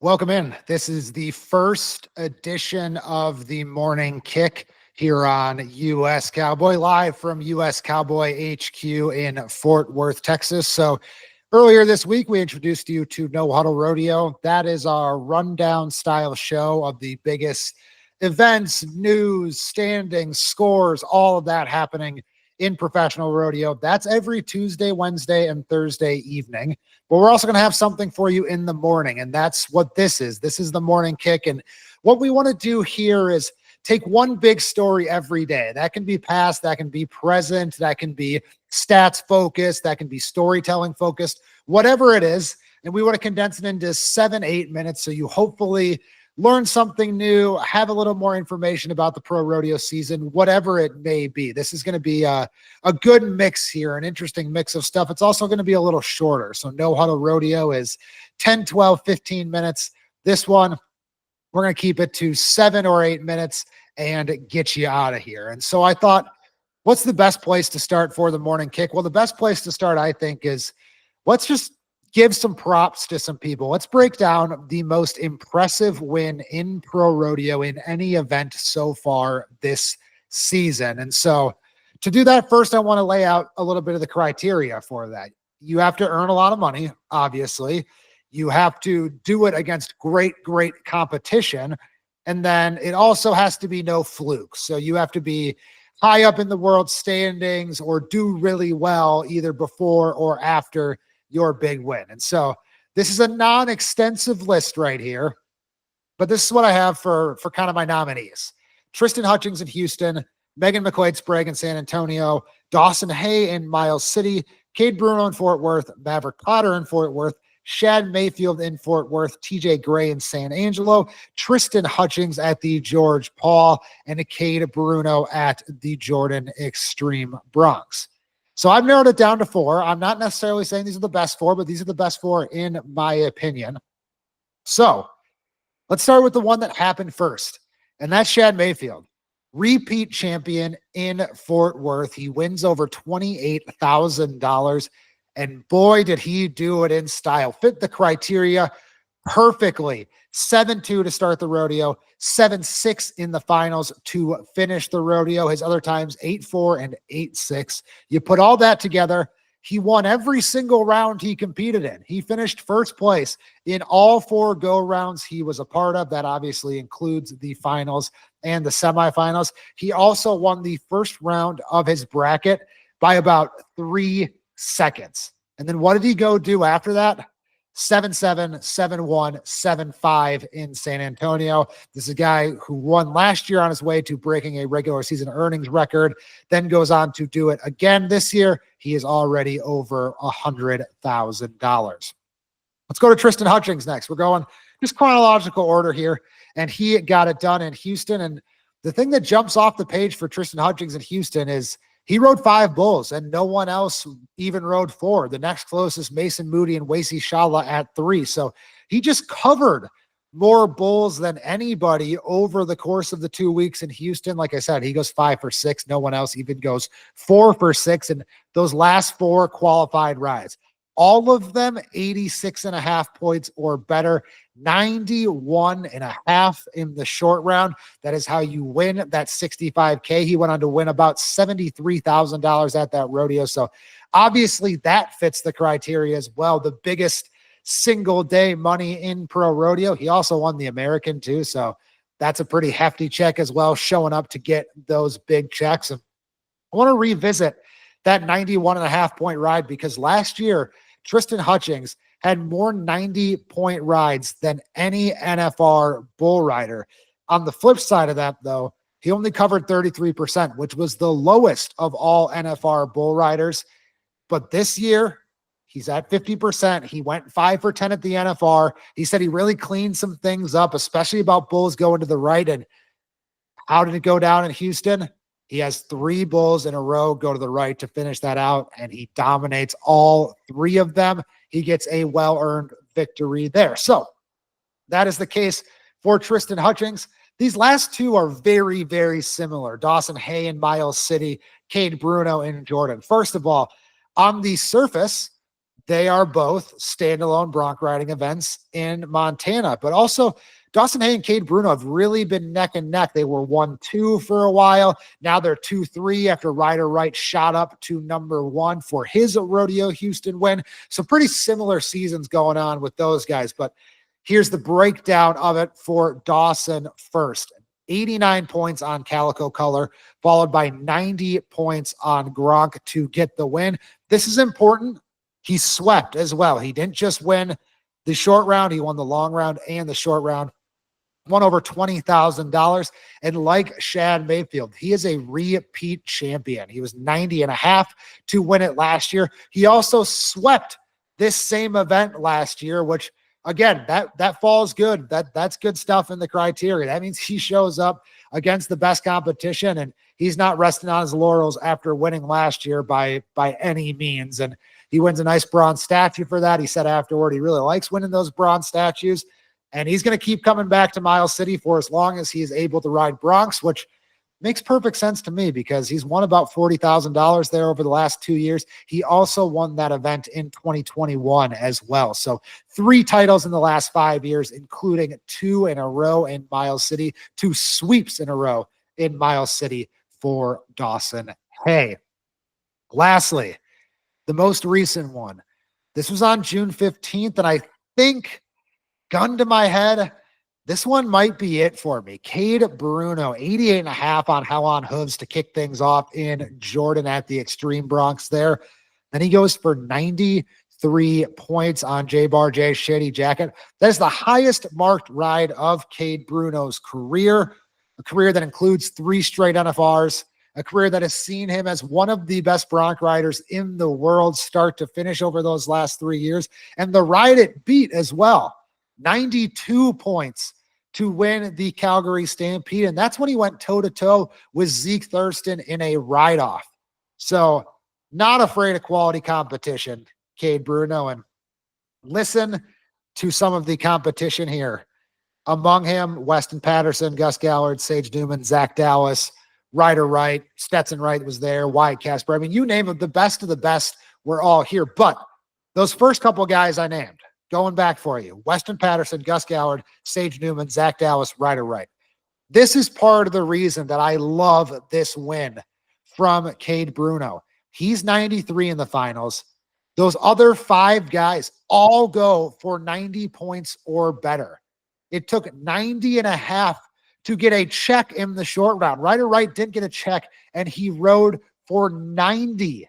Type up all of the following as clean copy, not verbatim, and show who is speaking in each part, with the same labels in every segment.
Speaker 1: Welcome in. This is the first edition of the Morning Kick here on US Cowboy, live from US Cowboy HQ in Fort Worth, Texas. So earlier this week, we introduced you to No Huddle Rodeo. That is our rundown style show of the biggest events, news, standings, scores, all of that happening in professional rodeo. That's every Tuesday, Wednesday, and Thursday evening. But we're also going to have something for you in the morning, and that's what this is. This is the Morning Kick, and what we want to do here is take one big story every day. That can be past, that can be present, that can be stats focused, that can be storytelling focused, whatever it is. And we want to condense it into 7-8 minutes so you hopefully learn something new, have a little more information about the pro rodeo season, whatever it may be. This is going to be a good mix here, an interesting mix of stuff. It's also going to be a little shorter. So No Huddle Rodeo is 10, 12, 15 minutes. This one, we're going to keep it to 7 or 8 minutes and get you out of here. And so I thought, what's the best place to start for the Morning Kick? Well, the best place to start, I think, is let's just give some props to some people. Let's break down the most impressive win in pro rodeo in any event so far this season. And so to do that, first, I want to lay out a little bit of the criteria for that. You have to earn a lot of money, obviously. You have to do it against great competition. And then it also has to be no fluke. So you have to be high up in the world standings or do really well either before or after your big win. And so this is a non-extensive list right here, but this is what I have for kind of my nominees. Tristen Hutchings in Houston, Megan McQuaid-Sprague in San Antonio, Dawson Hay in Miles City, Kade Bruno in Fort Worth, Maverick Potter in Fort Worth, Shad Mayfield in Fort Worth, TJ Gray in San Angelo, Tristen Hutchings at the George Paul, and Kade Bruno at the Jordan Xtreme Bronx. So I've narrowed it down to 4. I'm not necessarily saying these are the best 4, but these are the best 4 in my opinion. So let's start with the one that happened first, and that's Shad Mayfield, repeat champion in Fort Worth. He wins over $28,000, and boy, did he do it in style. Fit the criteria perfectly. 7-2 to start the rodeo, 7-6 in the finals to finish the rodeo. His other times 8-4 and 8-6. You put all that together, he won every single round he competed in. He finished first place in all 4 go rounds he was a part of. That obviously includes the finals and the semifinals. He also won the first round of his bracket by about 3 seconds. And then what did he go do after that? 7-7, 7-1, 7-5 in San Antonio. This is a guy who won last year on his way to breaking a regular season earnings record, then goes on to do it again this year. He is already over $100,000. Let's go to Tristen Hutchings next. We're going just chronological order here, and he got it done in Houston. And the thing that jumps off the page for Tristen Hutchings in Houston is he rode 5 bulls, and no one else even rode 4. The next closest, Mason Moody and Wasey Shala at 3. So he just covered more bulls than anybody over the course of the 2 weeks in Houston. Like I said, he goes 5 for 6. No one else even goes 4 for 6. And those last 4 qualified rides, all of them 86.5 points or better, 91.5 in the short round. That is how you win that $65K. He went on to win about $73,000 at that rodeo. So obviously that fits the criteria as well. The biggest single day money in pro rodeo. He also won the American too. So that's a pretty hefty check as well, showing up to get those big checks. And I want to revisit that 91.5 point ride because last year, Tristen Hutchings had more 90-point rides than any NFR bull rider. On the flip side of that, though, he only covered 33%, which was the lowest of all NFR bull riders. But this year, he's at 50%. He went 5 for 10 at the NFR. He said he really cleaned some things up, especially about bulls going to the right. And how did it go down in Houston? He has 3 bulls in a row go to the right to finish that out, and he dominates all 3 of them. He gets a well-earned victory there. So that is the case for Tristen Hutchings. These last 2 are very, very similar. Dawson Hay in Miles City, Kade Bruno in Jordan. First of all, on the surface, They are both standalone bronc riding events in Montana, but also Dawson Hay and Kade Bruno have really been neck and neck. They were 1-2 for a while. Now they're 2-3 after Ryder Wright shot up to number 1 for his Rodeo Houston win. So pretty similar seasons going on with those guys. But here's the breakdown of it for Dawson first. 89 points on Calico Color, followed by 90 points on Gronk to get the win. This is important. He swept as well. He didn't just win the short round. He won the long round and the short round. Won over $20,000. And like Shad Mayfield, he is a repeat champion. He was 90.5 to win it last year. He also swept this same event last year, which again, that falls good. That's good stuff in the criteria. That means he shows up against the best competition, and he's not resting on his laurels after winning last year by any means. And he wins a nice bronze statue for that. He said afterward he really likes winning those bronze statues, and he's going to keep coming back to Miles City for as long as he is able to ride broncs, which makes perfect sense to me because he's won about $40,000 there over the last 2 years. He also won that event in 2021 as well. So 3 titles in the last 5 years, including 2 in a row in Miles City, 2 sweeps in a row in Miles City for Dawson Hay. Lastly, the most recent one. This was on June 15th, and I think, gun to my head, this one might be it for me. Kade Bruno, 88.5 on Hell on Hooves to kick things off in Jordan at the Xtreme Bronx there. Then he goes for 93 points on J-Bar J Shady Jacket. That is the highest marked ride of Kade Bruno's career, a career that includes 3 straight NFRs, a career that has seen him as one of the best bronc riders in the world start to finish over those last 3 years. And the ride it beat as well. 92 points to win the Calgary Stampede. And that's when he went toe-to-toe with Zeke Thurston in a ride-off. So not afraid of quality competition, Kade Bruno. And listen to some of the competition here. Among him, Weston Patterson, Gus Gallard, Sage Newman, Zach Dallas, Ryder Wright, Stetson Wright was there, Wyatt Casper. I mean, you name it, the best of the best were all here. But those first couple guys I named, going back for you, Weston Patterson, Gus Gallard, Sage Newman, Zach Dallas, Ryder Wright. This is part of the reason that I love this win from Kade Bruno. He's 93 in the finals. Those other 5 guys all go for 90 points or better. It took 90.5 to get a check in the short round. Ryder Wright didn't get a check, and he rode for 90.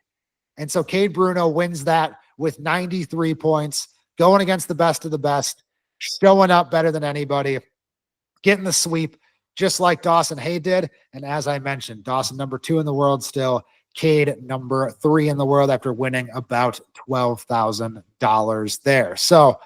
Speaker 1: And so Kade Bruno wins that with 93 points, going against the best of the best, showing up better than anybody, getting the sweep, just like Dawson Hay did. And as I mentioned, Dawson number 2 in the world still, Kade number 3 in the world after winning about $12,000 there. So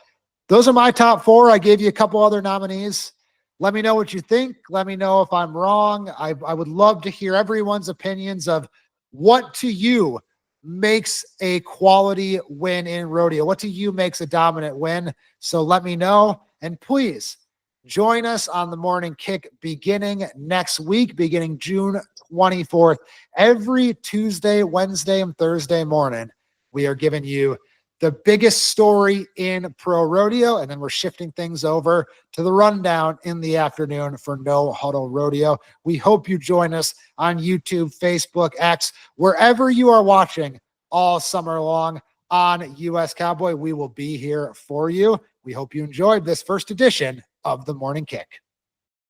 Speaker 1: those are my top 4. I gave you a couple other nominees. Let me know what you think. Let me know if I'm wrong. I would love to hear everyone's opinions of what to you makes a quality win in rodeo. What to you makes a dominant win? So let me know. And please join us on the morning kick beginning next week, beginning June 24th. Every Tuesday, Wednesday, and Thursday morning, we are giving you the biggest story in pro rodeo, and then we're shifting things over to the rundown in the afternoon for No Huddle Rodeo. We hope you join us on YouTube, Facebook, X, wherever you are watching all summer long on US Cowboy. We will be here for you. We hope you enjoyed this first edition of the Morning Kick.